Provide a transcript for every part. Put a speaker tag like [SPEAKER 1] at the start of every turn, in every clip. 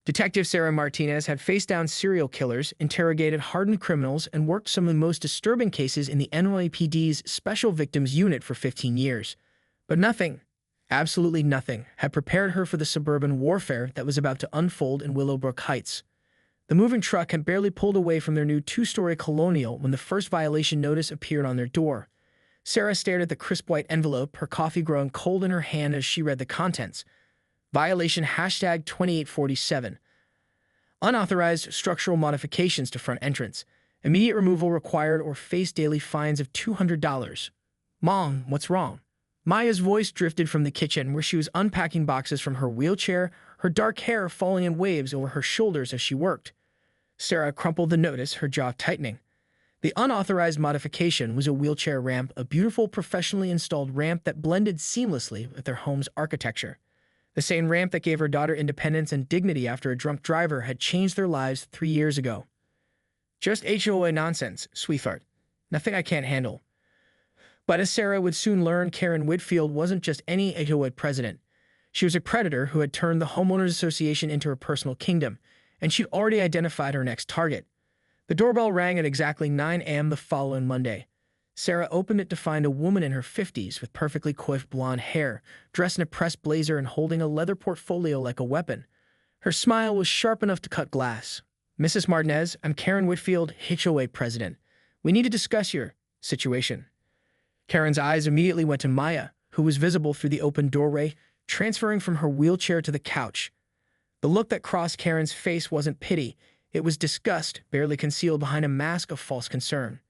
[SPEAKER 1] Detective Sarah Martinez had faced down serial killers, interrogated hardened criminals, and worked some of the most disturbing cases in the NYPD's Special Victims Unit for 15 years. But nothing, absolutely nothing, had prepared her for the suburban warfare that was about to unfold in Willowbrook Heights. The moving truck had barely pulled away from their new two-story colonial when the first violation notice appeared on their door. Sarah stared at the crisp white envelope, her coffee growing cold in her hand as she read the contents. Violation #2847. Unauthorized structural modifications to front entrance. Immediate removal required or face daily fines of $200. Mom, what's wrong? Maya's voice drifted from the kitchen where she was unpacking boxes from her wheelchair, her dark hair falling in waves over her shoulders as she worked. Sarah crumpled the notice, her jaw tightening. The unauthorized modification was a wheelchair ramp, a beautiful, professionally installed ramp that blended seamlessly with their home's architecture. The same ramp that gave her daughter independence and dignity after a drunk driver had changed their lives 3 years ago. Just HOA nonsense, sweetheart. Nothing I can't handle. But as Sarah would soon learn, Karen Whitfield wasn't just any HOA president. She was a predator who had turned the Homeowners Association into her personal kingdom, and she'd already identified her next target. The doorbell rang at exactly 9 a.m. the following Monday. Sarah opened it to find a woman in her 50s with perfectly coiffed blonde hair, dressed in a pressed blazer and holding a leather portfolio like a weapon. Her smile was sharp enough to cut glass. "Mrs. Martinez, I'm Karen Whitfield, HOA president. We need to discuss your situation." Karen's eyes immediately went to Maya, who was visible through the open doorway, transferring from her wheelchair to the couch. The look that crossed Karen's face wasn't pity. It was disgust, barely concealed behind a mask of false concern.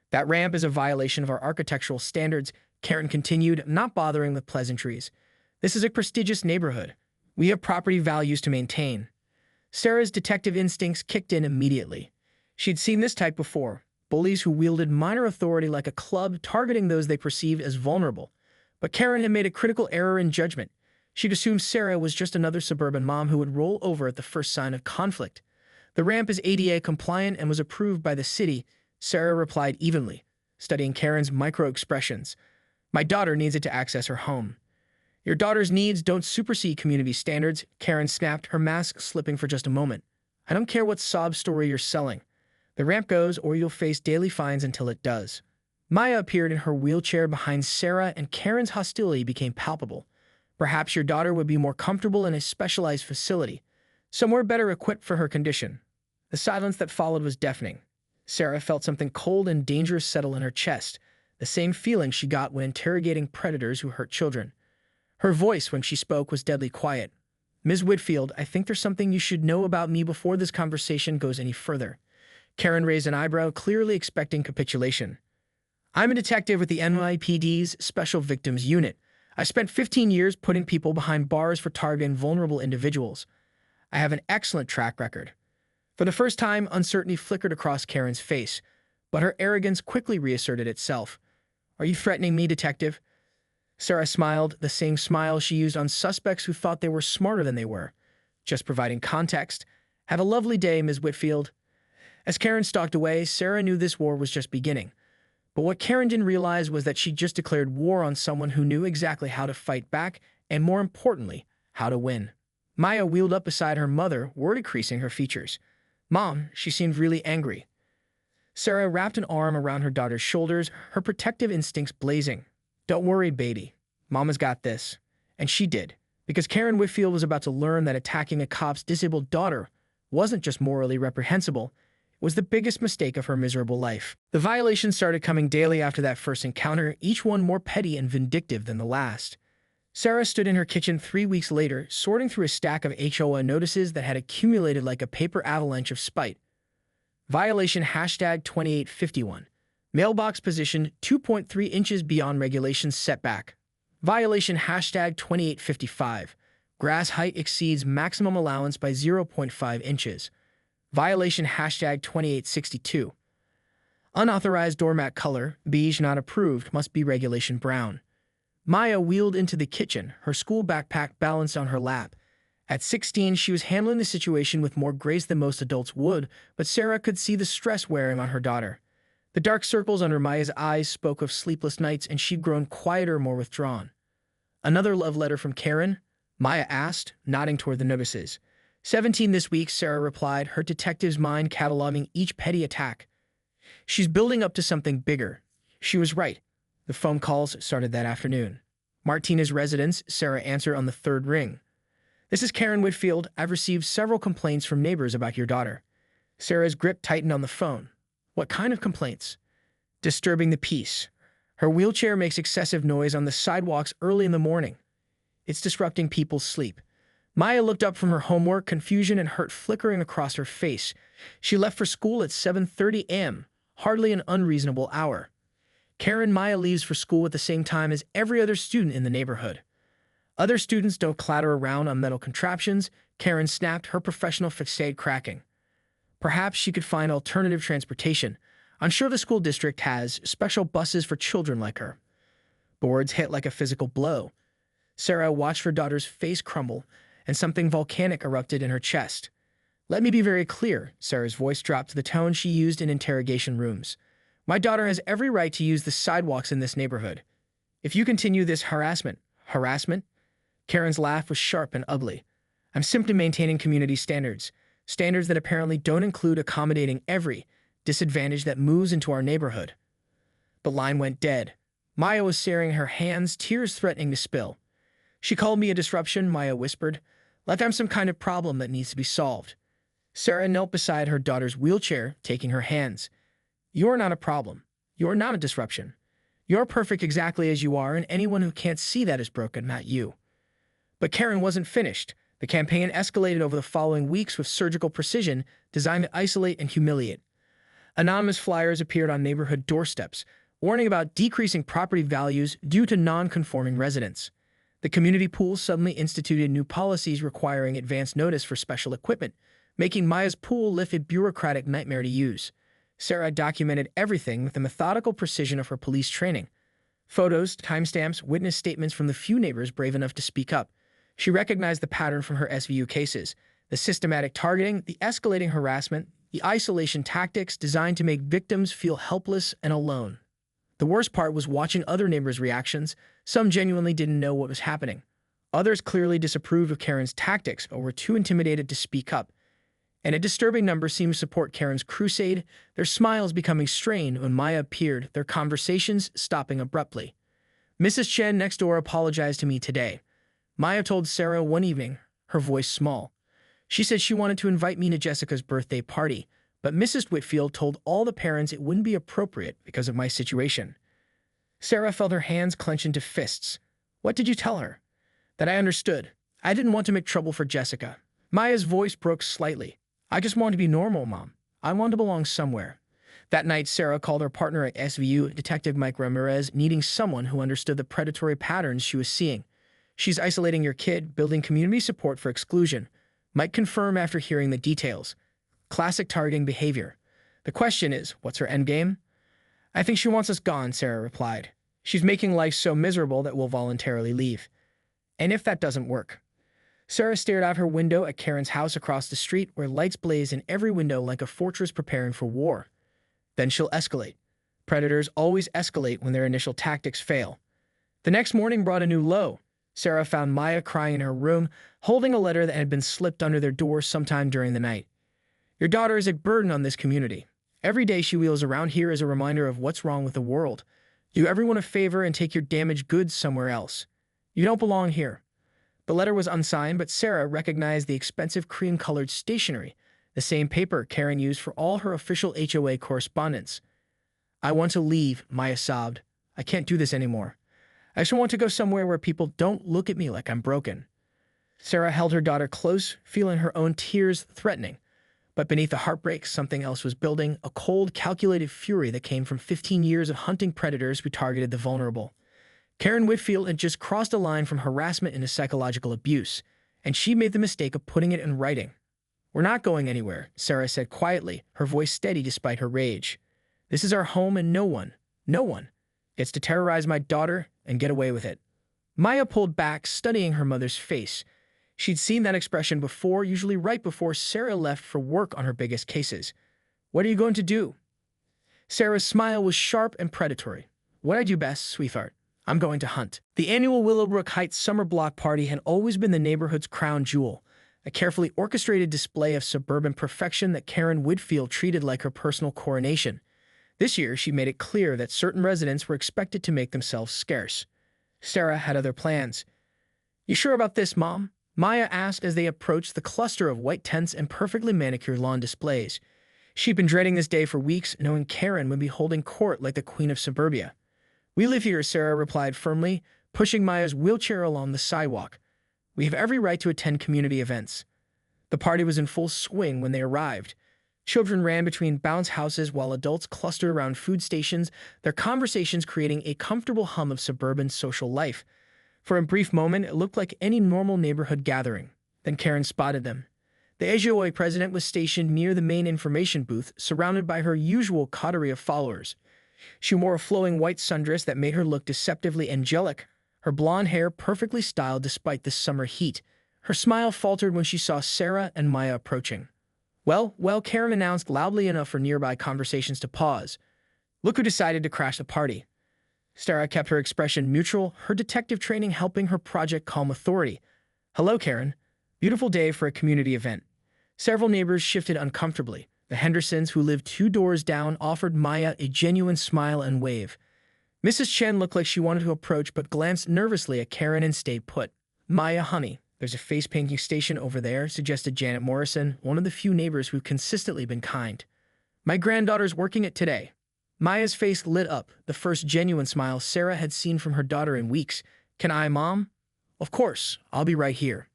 [SPEAKER 1] "That ramp is a violation of our architectural standards," Karen continued, not bothering with pleasantries. "This is a prestigious neighborhood. We have property values to maintain." Sarah's detective instincts kicked in immediately. She'd seen this type before, bullies who wielded minor authority like a club, targeting those they perceived as vulnerable. But Karen had made a critical error in judgment. She'd assumed Sarah was just another suburban mom who would roll over at the first sign of conflict. "The ramp is ADA compliant and was approved by the city," Sarah replied evenly, studying Karen's micro-expressions. "My daughter needs it to access her home." "Your daughter's needs don't supersede community standards," Karen snapped, her mask slipping for just a moment. "I don't care what sob story you're selling. The ramp goes or you'll face daily fines until it does." Maya appeared in her wheelchair behind Sarah, and Karen's hostility became palpable. "Perhaps your daughter would be more comfortable in a specialized facility, somewhere better equipped for her condition." The silence that followed was deafening. Sarah felt something cold and dangerous settle in her chest, the same feeling she got when interrogating predators who hurt children. Her voice, when she spoke, was deadly quiet. "Ms. Whitfield, I think there's something you should know about me before this conversation goes any further." Karen raised an eyebrow, clearly expecting capitulation. "I'm a detective with the NYPD's Special Victims Unit. I spent 15 years putting people behind bars for targeting vulnerable individuals. I have an excellent track record." For the first time, uncertainty flickered across Karen's face, but her arrogance quickly reasserted itself. "Are you threatening me, detective?" Sarah smiled, the same smile she used on suspects who thought they were smarter than they were. "Just providing context. Have a lovely day, Ms. Whitfield." As Karen stalked away, Sarah knew this war was just beginning. But what Karen didn't realize was that she just declared war on someone who knew exactly how to fight back and, more importantly, how to win. Maya wheeled up beside her mother, word creasing her features. "Mom," she seemed really angry. Sarah wrapped an arm around her daughter's shoulders, her protective instincts blazing. "Don't worry, baby. Mama's got this." And she did, because Karen Whitfield was about to learn that attacking a cop's disabled daughter wasn't just morally reprehensible, it was the biggest mistake of her miserable life. The violations started coming daily after that first encounter, each one more petty and vindictive than the last. Sarah stood in her kitchen 3 weeks later, sorting through a stack of HOA notices that had accumulated like a paper avalanche of spite. Violation #2851. Mailbox position 2.3 inches beyond regulations setback. Violation #2855. Grass height exceeds maximum allowance by 0.5 inches. Violation #2862. Unauthorized doormat color, beige not approved, must be regulation brown. Maya wheeled into the kitchen, her school backpack balanced on her lap. At 16, she was handling the situation with more grace than most adults would, but Sarah could see the stress wearing on her daughter. The dark circles under Maya's eyes spoke of sleepless nights, and she'd grown quieter, more withdrawn. "Another love letter from Karen?" Maya asked, nodding toward the notices. 17 this week, Sarah replied, her detective's mind cataloging each petty attack. She's building up to something bigger. She was right. The phone calls started that afternoon. Martinez residence, Sarah answered on the third ring. This is Karen Whitfield. I've received several complaints from neighbors about your daughter. Sarah's grip tightened on the phone. What kind of complaints? Disturbing the peace. Her wheelchair makes excessive noise on the sidewalks early in the morning. It's disrupting people's sleep. Maya looked up from her homework, confusion and hurt flickering across her face. She left for school at 7:30 a.m., hardly an unreasonable hour. Karen, Maya leaves for school at the same time as every other student in the neighborhood. Other students don't clatter around on metal contraptions. Karen snapped, her professional facade cracking. Perhaps she could find alternative transportation. I'm sure the school district has special buses for children like her. Boards hit like a physical blow. Sarah watched her daughter's face crumble, and something volcanic erupted in her chest. Let me be very clear, Sarah's voice dropped to the tone she used in interrogation rooms. My daughter has every right to use the sidewalks in this neighborhood. If you continue this harassment? Karen's laugh was sharp and ugly. I'm simply maintaining community standards that apparently don't include accommodating every disadvantage that moves into our neighborhood. The line went dead. Maya was staring at her hands, tears threatening to spill. She called me a disruption, Maya whispered. Like I'm some kind of problem that needs to be solved. Sarah knelt beside her daughter's wheelchair, taking her hands. You're not a problem. You're not a disruption. You're perfect exactly as you are, and anyone who can't see that is broken, not you. But Karen wasn't finished. The campaign escalated over the following weeks with surgical precision designed to isolate and humiliate. Anonymous flyers appeared on neighborhood doorsteps, warning about decreasing property values due to non-conforming residents. The community pool suddenly instituted new policies requiring advance notice for special equipment, making Maya's pool lift a bureaucratic nightmare to use. Sarah documented everything with the methodical precision of her police training. Photos, timestamps, witness statements from the few neighbors brave enough to speak up. She recognized the pattern from her SVU cases, the systematic targeting, the escalating harassment, the isolation tactics designed to make victims feel helpless and alone. The worst part was watching other neighbors' reactions. Some genuinely didn't know what was happening. Others clearly disapproved of Karen's tactics or were too intimidated to speak up. And a disturbing number seemed to support Karen's crusade, their smiles becoming strained when Maya appeared, their conversations stopping abruptly. Mrs. Chen next door apologized to me today. Maya told Sarah one evening, her voice small. She said she wanted to invite me to Jessica's birthday party, but Mrs. Whitfield told all the parents it wouldn't be appropriate because of my situation. Sarah felt her hands clench into fists. What did you tell her? That I understood. I didn't want to make trouble for Jessica. Maya's voice broke slightly. I just want to be normal, Mom. I want to belong somewhere. That night, Sarah called her partner at SVU, Detective Mike Ramirez, needing someone who understood the predatory patterns she was seeing. She's isolating your kid, building community support for exclusion. Mike confirmed after hearing the details. Classic targeting behavior. The question is, what's her endgame? I think she wants us gone, Sarah replied. She's making life so miserable that we'll voluntarily leave. And if that doesn't work? Sarah stared out her window at Karen's house across the street where lights blazed in every window like a fortress preparing for war. Then she'll escalate. Predators always escalate when their initial tactics fail. The next morning brought a new low. Sarah found Maya crying in her room, holding a letter that had been slipped under their door sometime during the night. Your daughter is a burden on this community. Every day she wheels around here is a reminder of what's wrong with the world. Do everyone a favor and take your damaged goods somewhere else. You don't belong here. The letter was unsigned, but Sarah recognized the expensive cream-colored stationery, the same paper Karen used for all her official HOA correspondence. I want to leave, Maya sobbed. I can't do this anymore. I just want to go somewhere where people don't look at me like I'm broken. Sarah held her daughter close, feeling her own tears threatening. But beneath the heartbreak, something else was building, a cold, calculated fury that came from 15 years of hunting predators who targeted the vulnerable. Karen Whitfield had just crossed a line from harassment into psychological abuse, and she made the mistake of putting it in writing. We're not going anywhere, Sarah said quietly, her voice steady despite her rage. This is our home and no one gets to terrorize my daughter and get away with it. Maya pulled back, studying her mother's face. She'd seen that expression before, usually right before Sarah left for work on her biggest cases. What are you going to do? Sarah's smile was sharp and predatory. What I do best, sweetheart. I'm going to hunt. The annual Willowbrook Heights Summer Block Party had always been the neighborhood's crown jewel, a carefully orchestrated display of suburban perfection that Karen Whitfield treated like her personal coronation. This year, she made it clear that certain residents were expected to make themselves scarce. Sarah had other plans. "You sure about this, Mom?" Maya asked as they approached the cluster of white tents and perfectly manicured lawn displays. She'd been dreading this day for weeks, knowing Karen would be holding court like the queen of suburbia. "We live here," Sarah replied firmly, pushing Maya's wheelchair along the sidewalk. "We have every right to attend community events." The party was in full swing when they arrived. Children ran between bounce houses while adults clustered around food stations, their conversations creating a comfortable hum of suburban social life. For a brief moment, it looked like any normal neighborhood gathering. Then Karen spotted them. The HOA president was stationed near the main information booth, surrounded by her usual coterie of followers. She wore a flowing white sundress that made her look deceptively angelic, her blonde hair perfectly styled despite the summer heat. Her smile faltered when she saw Sarah and Maya approaching. Well, Karen announced loudly enough for nearby conversations to pause. "Look who decided to crash the party." Sarah kept her expression neutral, her detective training helping her project calm authority. "Hello, Karen. Beautiful day for a community event." Several neighbors shifted uncomfortably. The Hendersons, who lived 2 doors down, offered Maya a genuine smile and wave. Mrs. Chen looked like she wanted to approach but glanced nervously at Karen and stayed put. "Maya, honey, there's a face painting station over there," suggested Janet Morrison, one of the few neighbors who've consistently been kind. "My granddaughter's working it today." Maya's face lit up, the first genuine smile Sarah had seen from her daughter in weeks. "Can I, Mom?" "Of course, I'll be right here."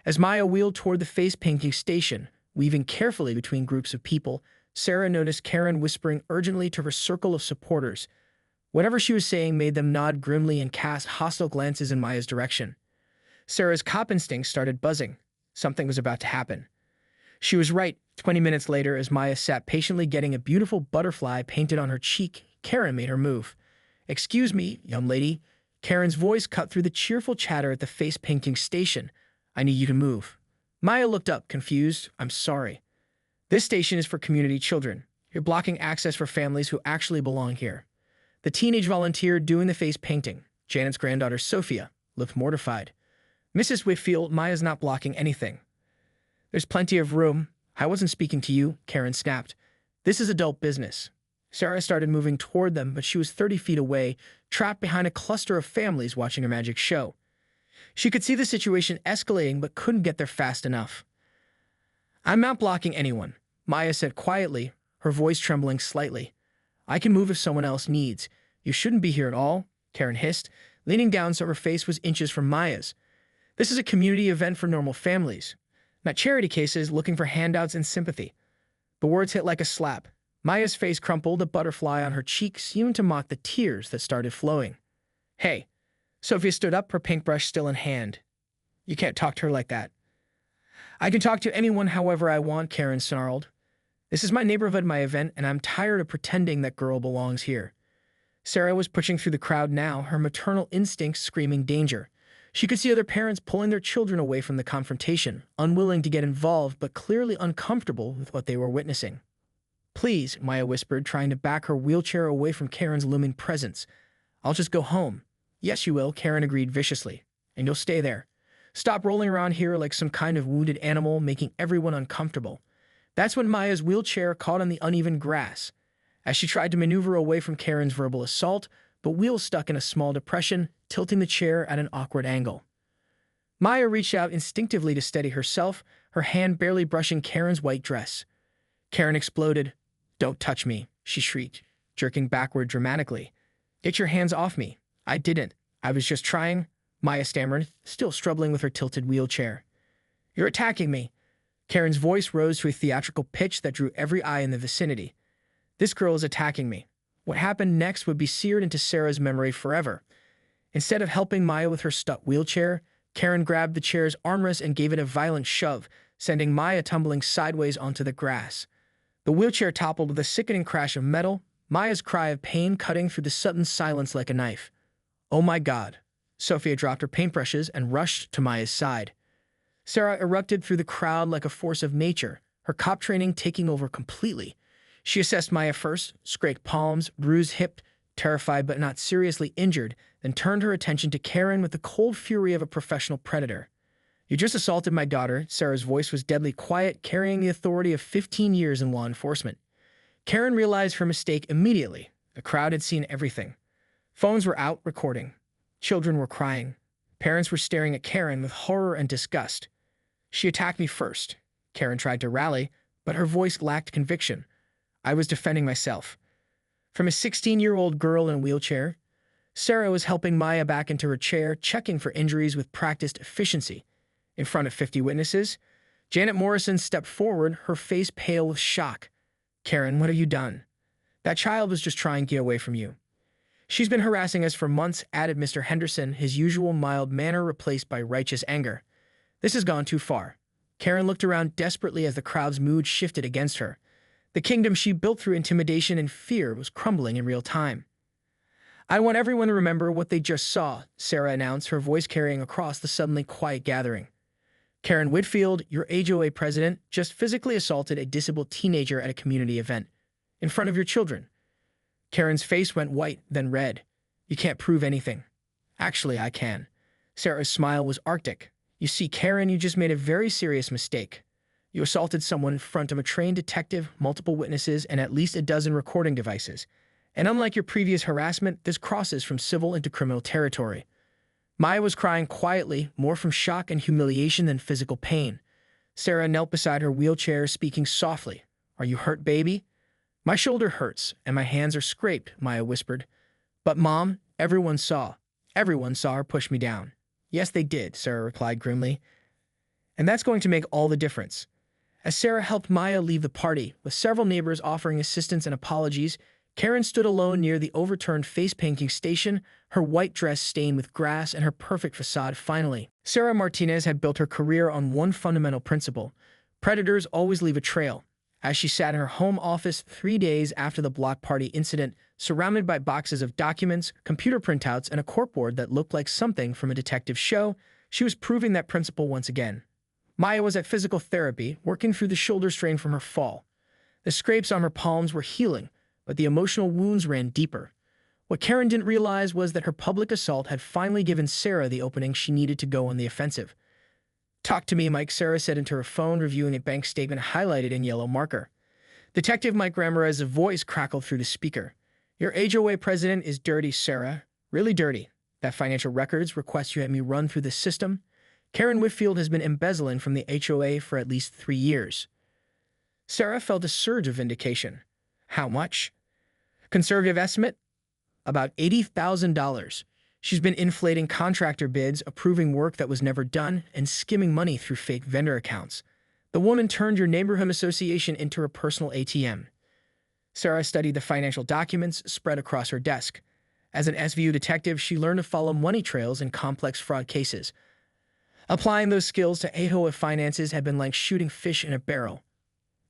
[SPEAKER 1] As Maya wheeled toward the face painting station, weaving carefully between groups of people, Sarah noticed Karen whispering urgently to her circle of supporters. Whatever she was saying made them nod grimly and cast hostile glances in Maya's direction. Sarah's cop instinct started buzzing. Something was about to happen. She was right. 20 minutes later, as Maya sat patiently getting a beautiful butterfly painted on her cheek, Karen made her move. "Excuse me, young lady." Karen's voice cut through the cheerful chatter at the face painting station. "I need you to move." Maya looked up, confused. "I'm sorry. This station is for community children. You're blocking access for families who actually belong here." The teenage volunteer doing the face painting, Janet's granddaughter Sophia, looked mortified. "Mrs. Whitfield, Maya's not blocking anything." "There's plenty of room." "I wasn't speaking to you," Karen snapped. "This is adult business." Sarah started moving toward them, but she was 30 feet away, trapped behind a cluster of families watching a magic show. She could see the situation escalating but couldn't get there fast enough. "I'm not blocking anyone," Maya said quietly, her voice trembling slightly. "I can move if someone else needs. You shouldn't be here at all," Karen hissed, leaning down so her face was inches from Maya's. "This is a community event for normal families, not charity cases looking for handouts and sympathy." The words hit like a slap. Maya's face crumpled, a butterfly on her cheek seemed to mock the tears that started flowing. "Hey." Sophia stood up, her paintbrush still in hand. "You can't talk to her like that." "I can talk to anyone however I want," Karen snarled. "This is my neighborhood, my event, and I'm tired of pretending that girl belongs here." Sarah was pushing through the crowd now, her maternal instincts screaming danger. She could see other parents pulling their children away from the confrontation, unwilling to get involved but clearly uncomfortable with what they were witnessing. "Please," Maya whispered, trying to back her wheelchair away from Karen's looming presence. "I'll just go home." "Yes, you will," Karen agreed viciously. "And you'll stay there. Stop rolling around here like some kind of wounded animal, making everyone uncomfortable." That's when Maya's wheelchair caught on the uneven grass. As she tried to maneuver away from Karen's verbal assault, but wheels stuck in a small depression, tilting the chair at an awkward angle. Maya reached out instinctively to steady herself, her hand barely brushing Karen's white dress. Karen exploded. "Don't touch me," she shrieked, jerking backward dramatically. "Get your hands off me." "I didn't. I was just trying," Maya stammered, still struggling with her tilted wheelchair. "You're attacking me." Karen's voice rose to a theatrical pitch that drew every eye in the vicinity. "This girl is attacking me." What happened next would be seared into Sarah's memory forever. Instead of helping Maya with her stuck wheelchair, Karen grabbed the chair's armrest and gave it a violent shove, sending Maya tumbling sideways onto the grass. The wheelchair toppled with a sickening crash of metal, Maya's cry of pain cutting through the sudden silence like a knife. "Oh my God." Sophia dropped her paintbrushes and rushed to Maya's side. Sarah erupted through the crowd like a force of nature, her cop training taking over completely. She assessed Maya first, scraped palms, bruised hip, terrified but not seriously injured, then turned her attention to Karen with the cold fury of a professional predator. "You just assaulted my daughter." Sarah's voice was deadly quiet, carrying the authority of 15 years in law enforcement. Karen realized her mistake immediately. The crowd had seen everything. Phones were out recording. Children were crying. Parents were staring at Karen with horror and disgust. "She attacked me first." Karen tried to rally, but her voice lacked conviction. "I was defending myself." From a 16-year-old girl in a wheelchair, Sarah was helping Maya back into her chair, checking for injuries with practiced efficiency. In front of 50 witnesses, Janet Morrison stepped forward, her face pale with shock. "Karen, what have you done?" "That child was just trying to get away from you." "She's been harassing us for months," added Mr. Henderson, his usual mild manner replaced by righteous anger. "This has gone too far." Karen looked around desperately as the crowd's mood shifted against her. The kingdom she built through intimidation and fear was crumbling in real time. "I want everyone to remember what they just saw," Sarah announced, her voice carrying across the suddenly quiet gathering. "Karen Whitfield, your HOA president, just physically assaulted a disabled teenager at a community event. In front of your children." Karen's face went white, then red. "You can't prove anything." "Actually, I can." Sarah's smile was arctic. "You see, Karen, you just made a very serious mistake. You assaulted someone in front of a trained detective, multiple witnesses, and at least a dozen recording devices. And unlike your previous harassment, this crosses from civil into criminal territory." Maya was crying quietly, more from shock and humiliation than physical pain. Sarah knelt beside her wheelchair, speaking softly. "Are you hurt, baby?" "My shoulder hurts, and my hands are scraped," Maya whispered. "But, Mom, everyone saw. Everyone saw her push me down." "Yes, they did," Sarah replied grimly. "And that's going to make all the difference." As Sarah helped Maya leave the party, with several neighbors offering assistance and apologies, Karen stood alone near the overturned face-painting station, her white dress stained with grass and her perfect facade finally. Sarah Martinez had built her career on one fundamental principle: predators always leave a trail. As she sat in her home office 3 days after the block party incident, surrounded by boxes of documents, computer printouts, and a corkboard that looked like something from a detective show, she was proving that principle once again. Maya was at physical therapy, working through the shoulder strain from her fall. The scrapes on her palms were healing, but the emotional wounds ran deeper. What Karen didn't realize was that her public assault had finally given Sarah the opening she needed to go on the offensive. "Talk to me, Mike," Sarah said into her phone, reviewing a bank statement highlighted in yellow marker. Detective Mike Ramirez's voice crackled through the speaker. "Your HOA president is dirty, Sarah. Really dirty. That financial records request you had me run through the system. Karen Whitfield has been embezzling from the HOA for at least 3 years." Sarah felt a surge of vindication. "How much?" "Conservative estimate? About $80,000. She's been inflating contractor bids, approving work that was never done, and skimming money through fake vendor accounts. The woman turned your neighborhood association into her personal ATM." Sarah studied the financial documents spread across her desk. As an SVU detective, she learned to follow money trails in complex fraud cases. Applying those skills to HOA finances had been like shooting fish in a barrel.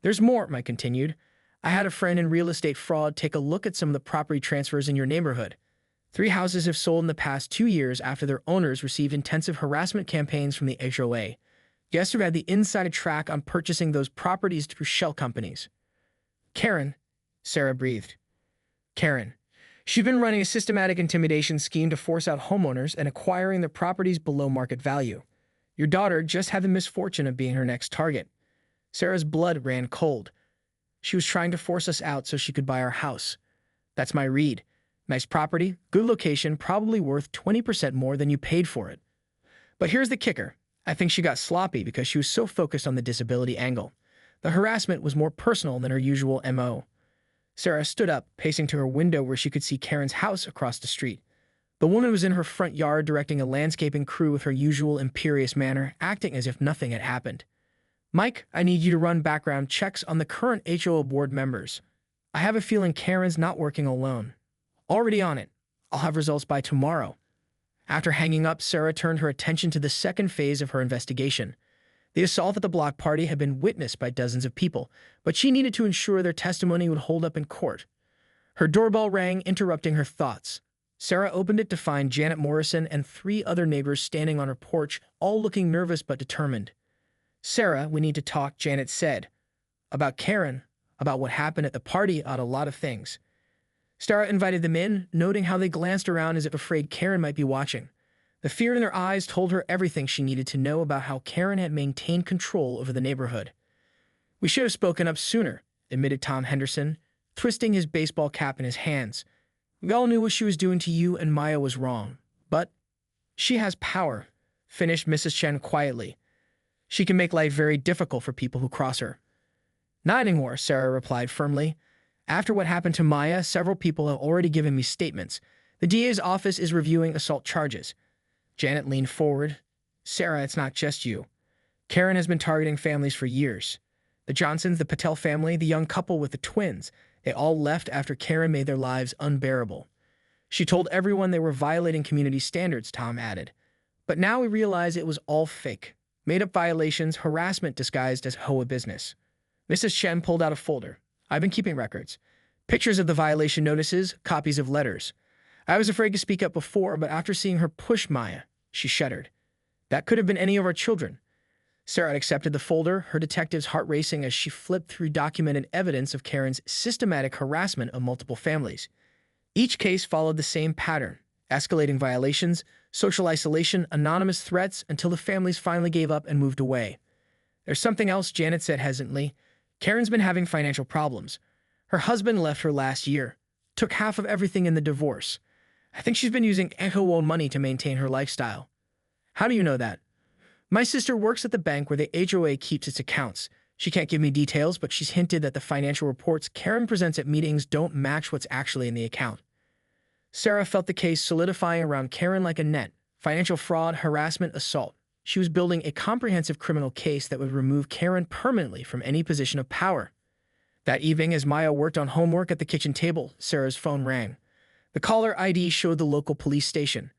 [SPEAKER 1] "There's more," Mike continued. "I had a friend in real estate fraud take a look at some of the property transfers in your neighborhood. 3 houses have sold in the past 2 years after their owners received intensive harassment campaigns from the HOA. Guess who had the inside track on purchasing those properties through shell companies?" "Karen," Sarah breathed. "Karen. She'd been running a systematic intimidation scheme to force out homeowners and acquiring their properties below market value. Your daughter just had the misfortune of being her next target." Sarah's blood ran cold. "She was trying to force us out so she could buy our house. That's my read. Nice property, good location, probably worth 20% more than you paid for it. But here's the kicker. I think she got sloppy because she was so focused on the disability angle. The harassment was more personal than her usual MO." Sarah stood up, pacing to her window where she could see Karen's house across the street. The woman was in her front yard directing a landscaping crew with her usual imperious manner, acting as if nothing had happened. "Mike, I need you to run background checks on the current HOA board members. I have a feeling Karen's not working alone." "Already on it. I'll have results by tomorrow." After hanging up, Sarah turned her attention to the second phase of her investigation. The assault at the block party had been witnessed by dozens of people, but she needed to ensure their testimony would hold up in court. Her doorbell rang, interrupting her thoughts. Sarah opened it to find Janet Morrison and 3 other neighbors standing on her porch, all looking nervous but determined. "Sarah, we need to talk," Janet said. "About Karen, about what happened at the party, about a lot of things." Sarah invited them in, noting how they glanced around as if afraid Karen might be watching. The fear in their eyes told her everything she needed to know about how Karen had maintained control over the neighborhood. "We should have spoken up sooner," admitted Tom Henderson, twisting his baseball cap in his hands. "We all knew what she was doing to you, and Maya was wrong. But she has power," finished Mrs. Chen quietly. "She can make life very difficult for people who cross her." "Not anymore," Sarah replied firmly. "After what happened to Maya, several people have already given me statements. The DA's office is reviewing assault charges." Janet leaned forward. "Sarah, it's not just you. Karen has been targeting families for years. The Johnsons, the Patel family, the young couple with the twins, they all left after Karen made their lives unbearable. She told everyone they were violating community standards," Tom added. "But now we realize it was all fake. Made-up violations, harassment disguised as HOA business." Mrs. Chen pulled out a folder. "I've been keeping records. Pictures of the violation notices, copies of letters. I was afraid to speak up before, but after seeing her push Maya," she shuddered. "That could have been any of our children." Sarah had accepted the folder, her detective's heart racing as she flipped through documented evidence of Karen's systematic harassment of multiple families. Each case followed the same pattern: escalating violations, social isolation, anonymous threats, until the families finally gave up and moved away. "There's something else," Janet said hesitantly. "Karen's been having financial problems. Her husband left her last year, took half of everything in the divorce. I think she's been using HOA money to maintain her lifestyle." "How do you know that?" "My sister works at the bank where the HOA keeps its accounts. She can't give me details, but she's hinted that the financial reports Karen presents at meetings don't match what's actually in the account." Sarah felt the case solidifying around Karen like a net: financial fraud, harassment, assault. She was building a comprehensive criminal case that would remove Karen permanently from any position of power. That evening, as Maya worked on homework at the kitchen table, Sarah's phone rang. The caller ID showed the local police station.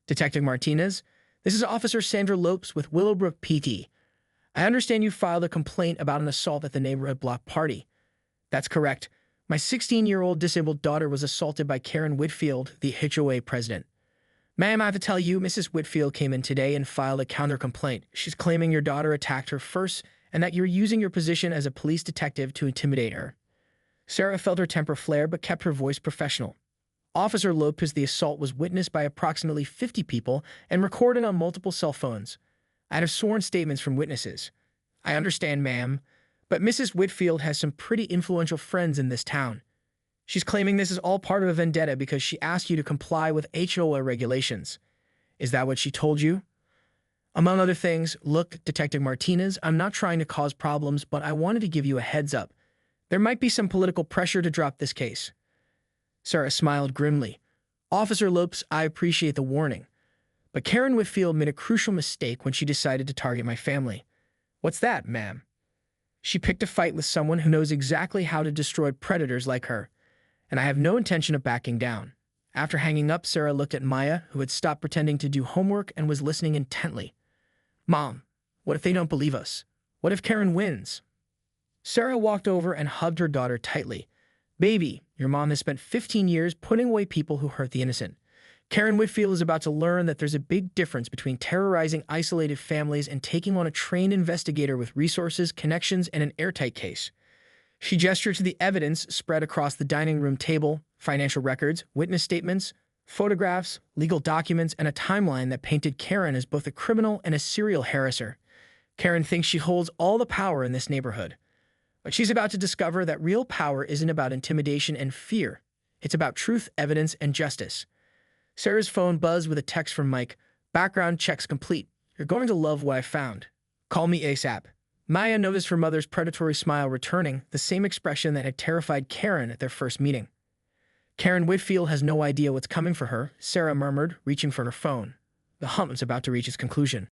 [SPEAKER 1] "Detective Martinez, this is Officer Sandra Lopes with Willowbrook PD. I understand you filed a complaint about an assault at the neighborhood block party." "That's correct. My 16-year-old disabled daughter was assaulted by Karen Whitfield, the HOA president." "Ma'am, I have to tell you, Mrs. Whitfield came in today and filed a counter-complaint. She's claiming your daughter attacked her first and that you're using your position as a police detective to intimidate her." Sarah felt her temper flare but kept her voice professional. "Officer Lopez, the assault was witnessed by approximately 50 people and recorded on multiple cell phones. I have sworn statements from witnesses." "I understand, ma'am, but Mrs. Whitfield has some pretty influential friends in this town. She's claiming this is all part of a vendetta because she asked you to comply with HOA regulations." "Is that what she told you?" "Among other things. Look, Detective Martinez, I'm not trying to cause problems, but I wanted to give you a heads up. There might be some political pressure to drop this case." Sarah smiled grimly. "Officer Lopes, I appreciate the warning. But Karen Whitfield made a crucial mistake when she decided to target my family." "What's that, ma'am?" "She picked a fight with someone who knows exactly how to destroy predators like her. And I have no intention of backing down." After hanging up, Sarah looked at Maya, who had stopped pretending to do homework and was listening intently. "Mom, what if they don't believe us? What if Karen wins?" Sarah walked over and hugged her daughter tightly. "Baby, your mom has spent 15 years putting away people who hurt the innocent. Karen Whitfield is about to learn that there's a big difference between terrorizing isolated families and taking on a trained investigator with resources, connections, and an airtight case." She gestured to the evidence spread across the dining room table: financial records, witness statements, photographs, legal documents, and a timeline that painted Karen as both a criminal and a serial harasser. Karen thinks she holds all the power in this neighborhood. But she's about to discover that real power isn't about intimidation and fear. It's about truth, evidence, and justice. Sarah's phone buzzed with a text from Mike. "Background checks complete. You're going to love what I found. Call me ASAP." Maya noticed her mother's predatory smile returning, the same expression that had terrified Karen at their first meeting. "Karen Whitfield has no idea what's coming for her," Sarah murmured, reaching for her phone. The hunt was about to reach its conclusion.